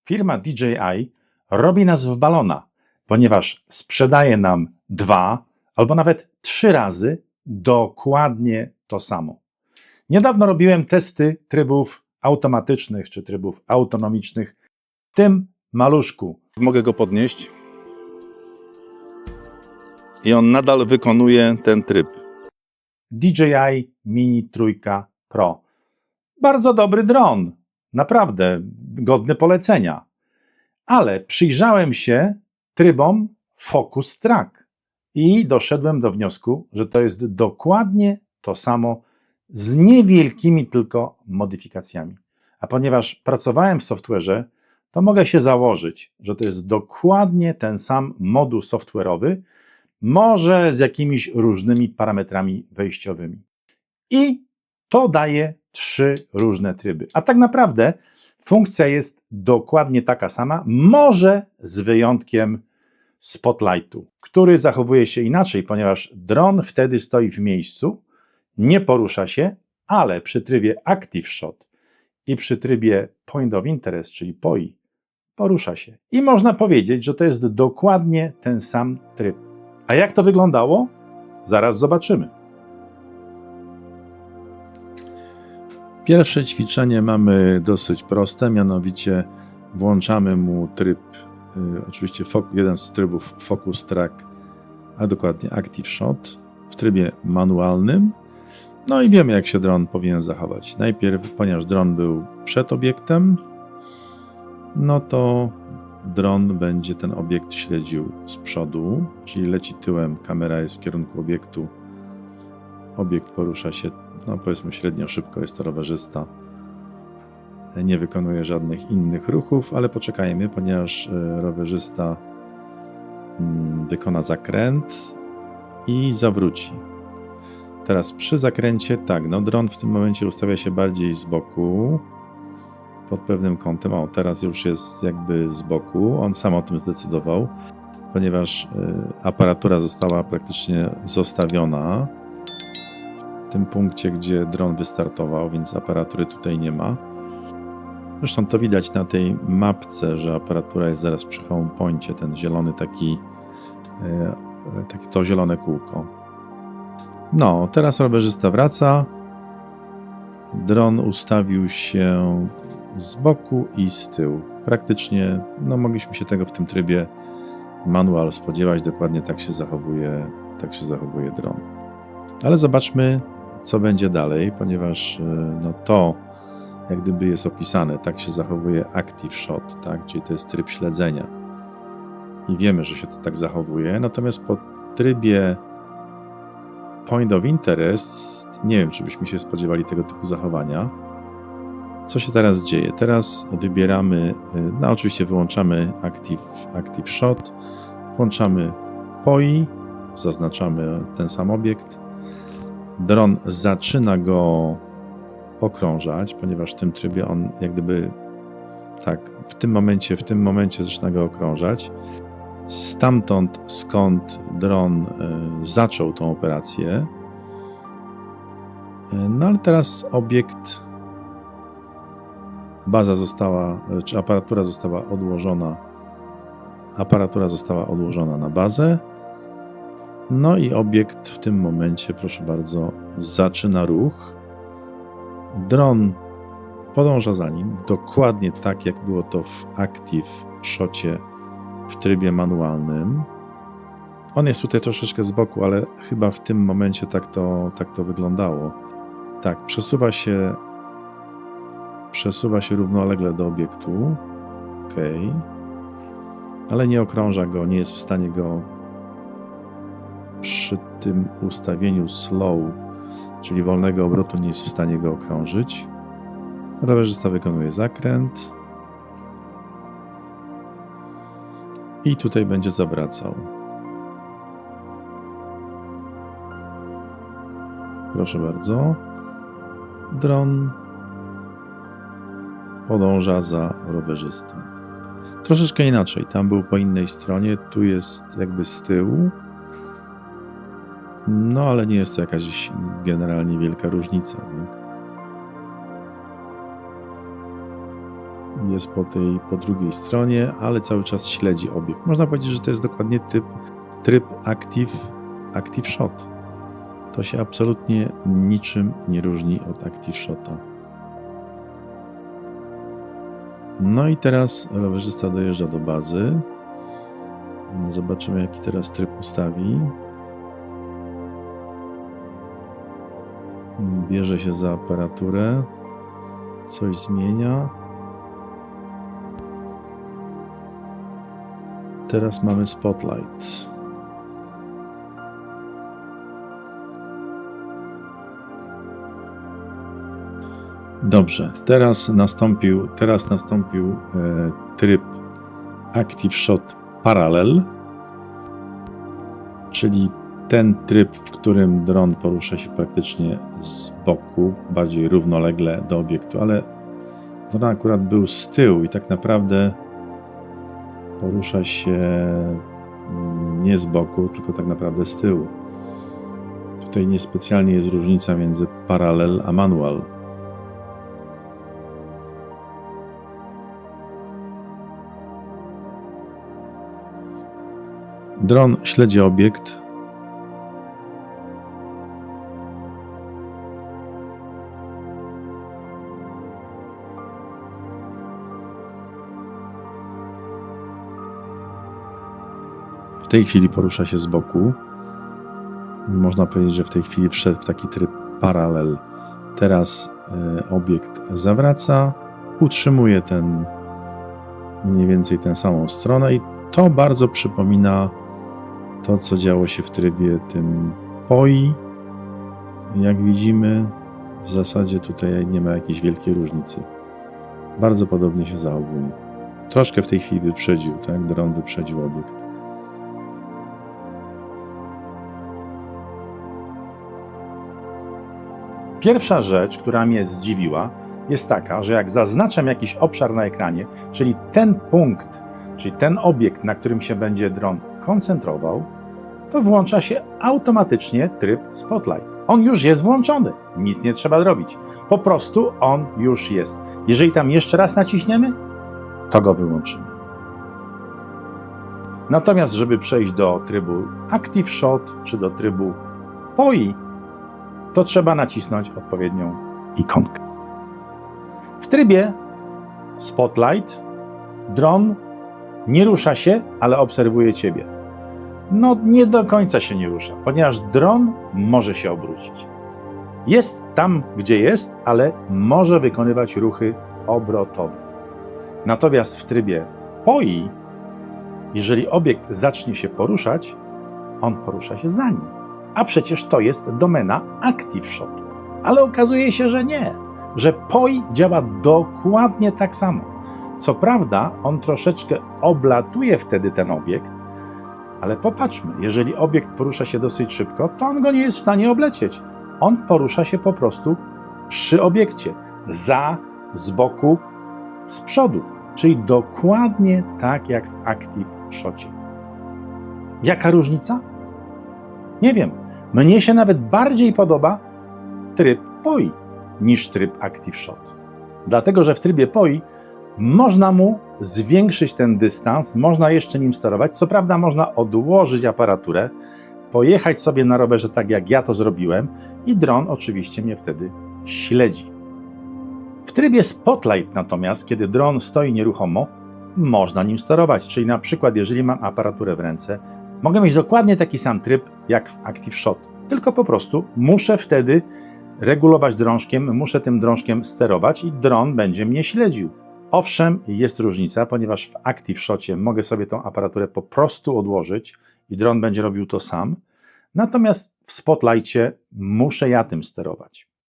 Firma DJI robi nas w balona, ponieważ sprzedaje nam 2 albo nawet 3 razy dokładnie to samo. Niedawno robiłem testy trybów automatycznych czy trybów autonomicznych w tym maluszku. Mogę go podnieść i on nadal wykonuje ten tryb. DJI Mini 3 Pro. Bardzo dobry dron, naprawdę godny polecenia. Ale przyjrzałem się trybom Focus Track i doszedłem do wniosku, że to jest dokładnie to samo z niewielkimi tylko modyfikacjami. A ponieważ pracowałem w software'ze, to mogę się założyć, że to jest dokładnie ten sam moduł software'owy, może z jakimiś różnymi parametrami wejściowymi. I to daje 3 różne tryby. A tak naprawdę funkcja jest dokładnie taka sama, może z wyjątkiem spotlightu, który zachowuje się inaczej, ponieważ dron wtedy stoi w miejscu, nie porusza się, ale przy trybie Active Shot i przy trybie Point of Interest, czyli POI, porusza się. I można powiedzieć, że to jest dokładnie ten sam tryb. A jak to wyglądało? Zaraz zobaczymy. Pierwsze ćwiczenie mamy dosyć proste, mianowicie włączamy mu tryb, oczywiście jeden z trybów Focus Track, a dokładnie Active Shot w trybie manualnym. No i wiemy, jak się dron powinien zachować. Najpierw, ponieważ dron był przed obiektem, no to dron będzie ten obiekt śledził z przodu, czyli leci tyłem, kamera jest w kierunku obiektu, obiekt porusza się, no powiedzmy średnio szybko, jest to rowerzysta, nie wykonuje żadnych innych ruchów, ale poczekajmy, ponieważ rowerzysta wykona zakręt i zawróci. Teraz przy zakręcie, tak, no dron w tym momencie ustawia się bardziej z boku, pod pewnym kątem. O, teraz już jest jakby z boku. On sam o tym zdecydował, ponieważ aparatura została praktycznie zostawiona w tym punkcie, gdzie dron wystartował, więc aparatury tutaj nie ma. Zresztą to widać na tej mapce, że aparatura jest zaraz przy home poincie, ten zielony to zielone kółko. No, teraz rowerzysta wraca. Dron ustawił się z boku i z tyłu. Praktycznie, no mogliśmy się tego w tym trybie manual spodziewać, dokładnie tak się zachowuje dron. Ale zobaczmy, co będzie dalej, ponieważ no to jak gdyby jest opisane, tak się zachowuje Active Shot, tak? Czyli to jest tryb śledzenia. I wiemy, że się to tak zachowuje, natomiast po trybie Point of Interest nie wiem, czy byśmy się spodziewali tego typu zachowania. Co się teraz dzieje? Teraz wybieramy, no oczywiście wyłączamy Active Shot, włączamy POI, zaznaczamy ten sam obiekt. Dron zaczyna go okrążać, ponieważ w tym trybie on jak gdyby tak, w tym momencie zaczyna go okrążać. Stamtąd, skąd dron zaczął tą operację. No ale teraz aparatura została odłożona na bazę. No i obiekt w tym momencie, proszę bardzo, zaczyna ruch. Dron podąża za nim, dokładnie tak jak było to w Active Shocie w trybie manualnym. On jest tutaj troszeczkę z boku, ale chyba w tym momencie tak to wyglądało. Tak, przesuwa się równolegle do obiektu. Ok. Ale nie okrąża go, nie jest w stanie go przy tym ustawieniu slow, czyli wolnego obrotu, nie jest w stanie go okrążyć. Rowerzysta wykonuje zakręt. I tutaj będzie zawracał. Proszę bardzo. Dron podąża za rowerzystą. Troszeczkę inaczej. Tam był po innej stronie. Tu jest jakby z tyłu. No ale nie jest to jakaś generalnie wielka różnica. Tak? jest po drugiej stronie, ale cały czas śledzi obiekt. Można powiedzieć, że to jest dokładnie tryb Active Shot. To się absolutnie niczym nie różni od Active Shota. No i teraz rowerzysta dojeżdża do bazy. Zobaczymy, jaki teraz tryb ustawi. Bierze się za aparaturę. Coś zmienia. Teraz mamy Spotlight. Dobrze, teraz nastąpił tryb Active Shot Parallel, czyli ten tryb, w którym dron porusza się praktycznie z boku, bardziej równolegle do obiektu, ale dron akurat był z tyłu i tak naprawdę porusza się nie z boku, tylko tak naprawdę z tyłu. Tutaj niespecjalnie jest różnica między parallel a manual. Dron śledzi obiekt. W tej chwili porusza się z boku. Można powiedzieć, że w tej chwili wszedł w taki tryb paralel. Teraz obiekt zawraca, utrzymuje mniej więcej tę samą stronę i to bardzo przypomina to, co działo się w trybie tym POI. Jak widzimy, w zasadzie tutaj nie ma jakiejś wielkiej różnicy. Bardzo podobnie się zachowuje. Troszkę w tej chwili wyprzedził, tak? Dron wyprzedził obiekt. Pierwsza rzecz, która mnie zdziwiła, jest taka, że jak zaznaczam jakiś obszar na ekranie, czyli ten punkt, czyli ten obiekt, na którym się będzie dron koncentrował, to włącza się automatycznie tryb Spotlight. On już jest włączony, nic nie trzeba robić. Po prostu on już jest. Jeżeli tam jeszcze raz naciśniemy, to go wyłączymy. Natomiast, żeby przejść do trybu Active Shot czy do trybu POI, to trzeba nacisnąć odpowiednią ikonkę. W trybie Spotlight dron nie rusza się, ale obserwuje Ciebie. No nie do końca się nie rusza, ponieważ dron może się obrócić. Jest tam, gdzie jest, ale może wykonywać ruchy obrotowe. Natomiast w trybie POI, jeżeli obiekt zacznie się poruszać, on porusza się za nim. A przecież to jest domena Active Shot. Ale okazuje się, że nie, że POI działa dokładnie tak samo. Co prawda, on troszeczkę oblatuje wtedy ten obiekt, ale popatrzmy, jeżeli obiekt porusza się dosyć szybko, to on go nie jest w stanie oblecieć. On porusza się po prostu przy obiekcie, z boku, z przodu, czyli dokładnie tak jak w Active Shocie. Jaka różnica? Nie wiem. Mnie się nawet bardziej podoba tryb POI niż tryb Active Shot. Dlatego, że w trybie POI można mu zwiększyć ten dystans, można jeszcze nim sterować. Co prawda można odłożyć aparaturę, pojechać sobie na rowerze tak jak ja to zrobiłem i dron oczywiście mnie wtedy śledzi. W trybie Spotlight natomiast, kiedy dron stoi nieruchomo, można nim sterować. Czyli na przykład jeżeli mam aparaturę w ręce, mogę mieć dokładnie taki sam tryb jak w Active Shot, tylko po prostu muszę wtedy regulować drążkiem, muszę tym drążkiem sterować i dron będzie mnie śledził. Owszem, jest różnica, ponieważ w Active Shocie mogę sobie tą aparaturę po prostu odłożyć i dron będzie robił to sam, natomiast w Spotlightie muszę ja tym sterować.